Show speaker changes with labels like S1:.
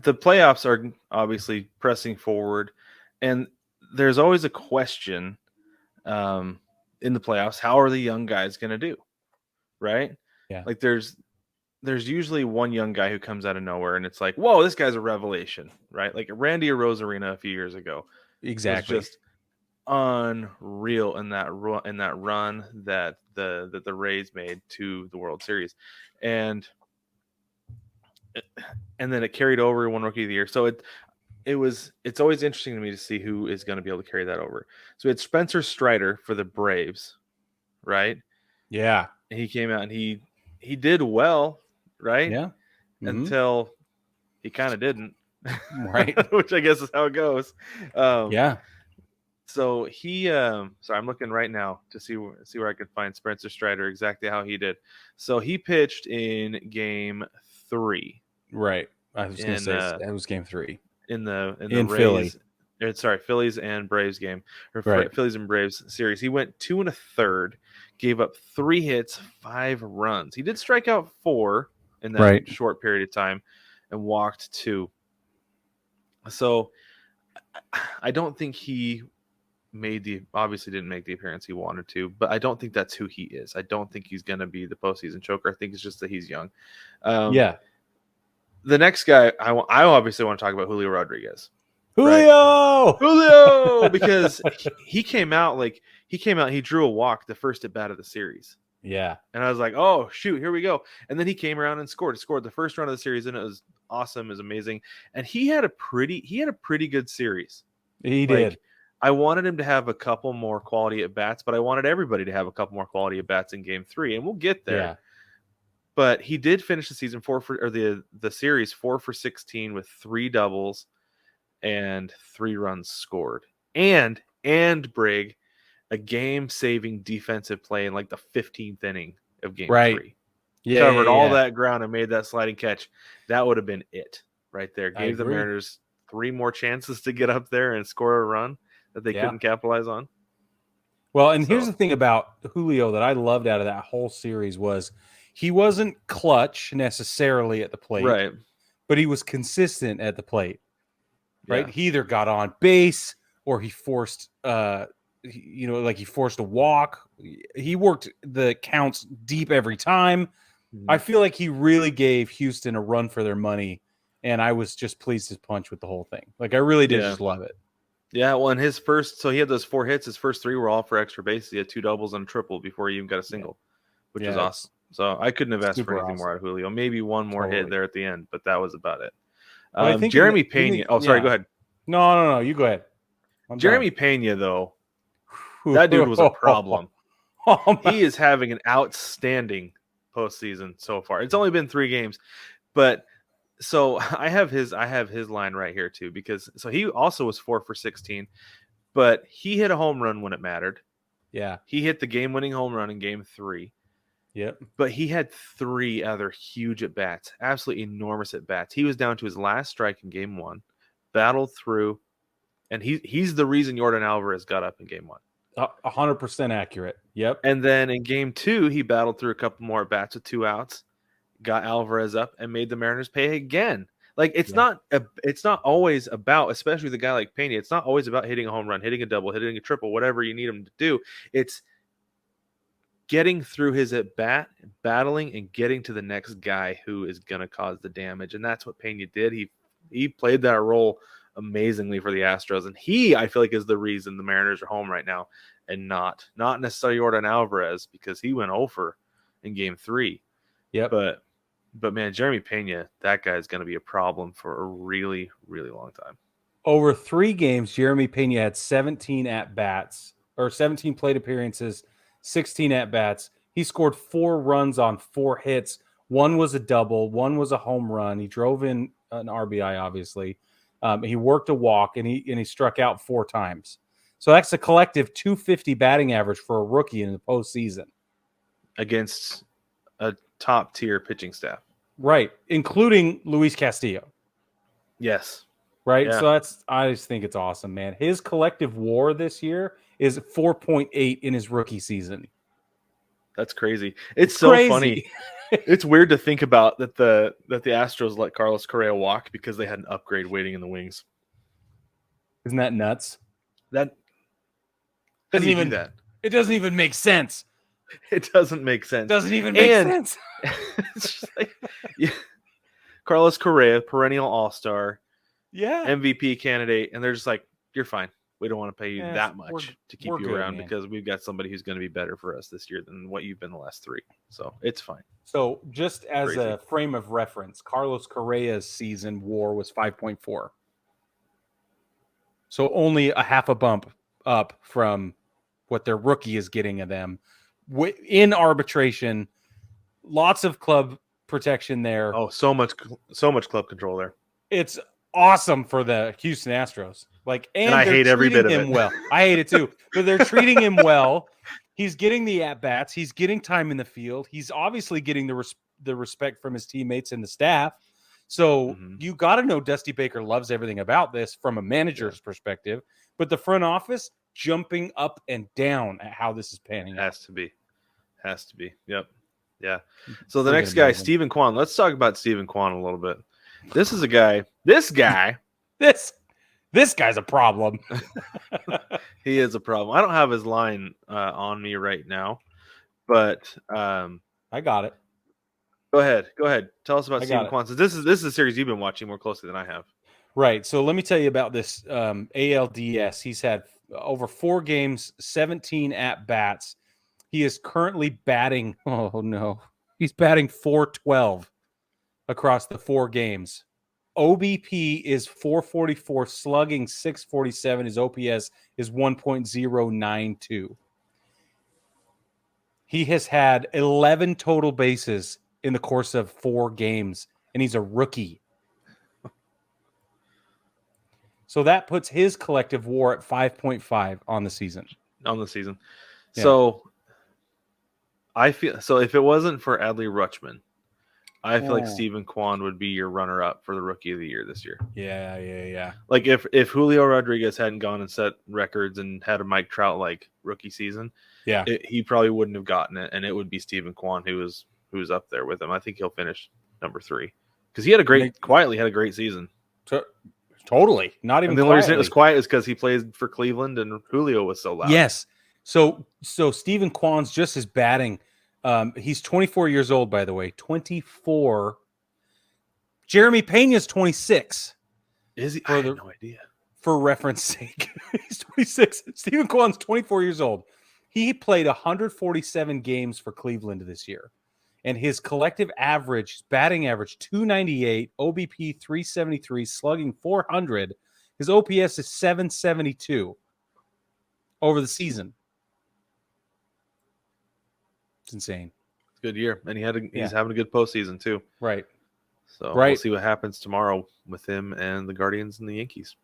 S1: the playoffs are obviously pressing forward, and there's always a question in the playoffs: how are the young guys going to do? Right?
S2: Yeah.
S1: Like there's usually one young guy who comes out of nowhere, and it's like, whoa, this guy's a revelation, right? Like Randy Arozarena a few years ago
S2: Exactly.
S1: was just unreal in that run that the Rays made to the World Series, and then it carried over, one Rookie of the Year. So it's always interesting to me to see who is going to be able to carry that over. So we had Spencer Strider for the Braves, right?
S2: Yeah.
S1: And he came out and he did well, right?
S2: Yeah. Mm-hmm.
S1: Until he kind of didn't,
S2: right?
S1: Which I guess is how it goes.
S2: Yeah.
S1: So he, sorry, I'm looking right now to see where I can find Spencer Strider exactly how he did. So he pitched in Game 3.
S2: Right. I was going to say that was Game 3
S1: in the
S2: Philly.
S1: Rays. Phillies and Braves game, or
S2: right.
S1: Phillies and Braves series. He went 2 1/3, gave up 3 hits, 5 runs. He did strike out 4 in that short period of time, and walked 2. So I don't think he obviously didn't make the appearance he wanted to, but I don't think that's who he is. I don't think he's going to be the postseason choker. I think it's just that he's young.
S2: Yeah.
S1: The next guy I obviously want to talk about Julio Rodriguez.
S2: Julio,
S1: because he came out, he drew a walk the first at bat of the series.
S2: Yeah.
S1: And I was like, oh shoot, here we go. And then he came around and scored the first run of the series, and it was awesome. It was amazing. And he had a pretty good series.
S2: He did.
S1: I wanted him to have a couple more quality at bats, but I wanted everybody to have a couple more quality at bats in Game 3, and we'll get there.
S2: Yeah.
S1: But he did finish the season the series 4 for 16 with 3 doubles and 3 runs scored. And Brig, a game-saving defensive play in like the 15th inning of Game 3.
S2: Yeah,
S1: covered all that ground and made that sliding catch. That would have been it right there. Gave the Mariners 3 more chances to get up there and score a run that they couldn't capitalize on.
S2: Well, and here's the thing about Julio that I loved out of that whole series was he wasn't clutch necessarily at the plate,
S1: right?
S2: But he was consistent at the plate, right? Yeah. He either got on base or he forced, he forced a walk. He worked the counts deep every time. Mm-hmm. I feel like he really gave Houston a run for their money, and I was just pleased as punch with the whole thing. Like, I really did just love it.
S1: Yeah, well, in his first, so he had those 4 hits. His first 3 were all for extra bases. He had 2 doubles and a triple before he even got a single, which was awesome. So I couldn't have asked for anything more out of Julio. Maybe one more hit there at the end, but that was about it. I think Jeremy Pena. Go ahead.
S2: No, you go ahead.
S1: Jeremy Pena, though, that dude was a problem. He is having an outstanding postseason so far. It's only been 3 games, but. So I have his line right here too, because he also was 4 for 16, but he hit a home run when it mattered.
S2: Yeah.
S1: He hit the game-winning home run in Game 3.
S2: Yep.
S1: But he had 3 other huge at-bats, absolutely enormous at-bats. He was down to his last strike in Game 1, battled through, and he's the reason Yordan Alvarez got up in Game 1.
S2: 100% accurate. Yep.
S1: And then in Game 2, he battled through a couple more at-bats with 2 outs. Got Alvarez up and made the Mariners pay again. Like it's not always about, especially with a guy like Pena, it's not always about hitting a home run, hitting a double, hitting a triple, whatever you need him to do. It's getting through his at bat, battling, and getting to the next guy who is going to cause the damage. And that's what Pena did. He played that role amazingly for the Astros, and I feel like is the reason the Mariners are home right now, and not necessarily Yordan Alvarez, because he went over in Game 3.
S2: Yeah,
S1: But man, Jeremy Pena, that guy is going to be a problem for a really, really long time.
S2: Over 3 games, Jeremy Pena had 17 at-bats, or 17 plate appearances, 16 at-bats. He scored 4 runs on 4 hits. 1 was a double, 1 was a home run. He drove in an RBI, obviously. He worked a walk, and he struck out 4 times. So that's a collective 250 batting average for a rookie in the postseason.
S1: Against a top-tier pitching staff.
S2: Right, including Luis Castillo.
S1: Yes.
S2: Right, yeah. So I just think it's awesome, man. His collective WAR this year is 4.8 in his rookie season.
S1: That's crazy. It's so crazy. Funny. It's weird to think about that the Astros let Carlos Correa walk because they had an upgrade waiting in the wings.
S2: Isn't that nuts?
S1: That how do
S2: Doesn't
S1: you do
S2: even
S1: that?
S2: it doesn't even make sense.
S1: It doesn't make sense.
S2: Doesn't even make sense.
S1: It's just like, yeah, Carlos Correa, perennial All-Star,
S2: Yeah.
S1: MVP candidate, and they're just like, you're fine. We don't want to pay you that
S2: we're
S1: much to keep you
S2: good,
S1: around
S2: man.
S1: because we've got somebody who's going to be better for us this year than what you've been the last 3. So it's fine.
S2: So just as
S1: Crazy.
S2: a frame of reference, Carlos Correa's season WAR was 5.4. So only a half a bump up from what their rookie is getting of them. In arbitration, lots of club protection there.
S1: Oh, so much club control there.
S2: It's awesome for the Houston Astros. And
S1: I hate every bit of it.
S2: Well. I hate it too. But they're treating him well. He's getting the at-bats. He's getting time in the field. He's obviously getting the respect from his teammates and the staff. So you got to know Dusty Baker loves everything about this from a manager's perspective. But the front office jumping up and down at how this is panning out.
S1: Has to be. Yep. Yeah. So the next guy, Steven Kwan. Let's talk about Steven Kwan a little bit. This is a guy. This
S2: guy's a problem.
S1: He is a problem. I don't have his line on me right now, but
S2: I got it.
S1: Go ahead. Tell us about Steven Kwan. So this is a series you've been watching more closely than I have.
S2: Right. So let me tell you about this ALDS. He's had over 4 games, 17 at-bats. He is currently batting. Oh, no. He's batting .412 across the 4 games. OBP is 444, slugging 647. His OPS is 1.092. He has had 11 total bases in the course of 4 games, and he's a rookie. So that puts his collective WAR at 5.5 on the season.
S1: Yeah. So I feel if it wasn't for Adley Rutschman, I feel like Steven Kwan would be your runner-up for the Rookie of the Year this year.
S2: Yeah.
S1: Like if Julio Rodriguez hadn't gone and set records and had a Mike Trout like rookie season, he probably wouldn't have gotten it, and it would be Steven Kwan who's up there with him. I think he'll finish number 3 because he had quietly had a great season.
S2: Totally, not even.
S1: And the only reason it was quiet is because he played for Cleveland and Julio was so loud.
S2: Yes, so Steven Kwan's just his batting. He's 24 years old, by the way. 24. Jeremy Pena's 26.
S1: Is he? I have no idea.
S2: For reference sake, he's 26. Steven Kwan's 24 years old. He played 147 games for Cleveland this year, and his collective average, batting average, 298, OBP 373, slugging 400. His OPS is 772 over the season. It's insane.
S1: It's a good year, and he's having a good postseason too.
S2: Right.
S1: So we'll see what happens tomorrow with him and the Guardians and the Yankees.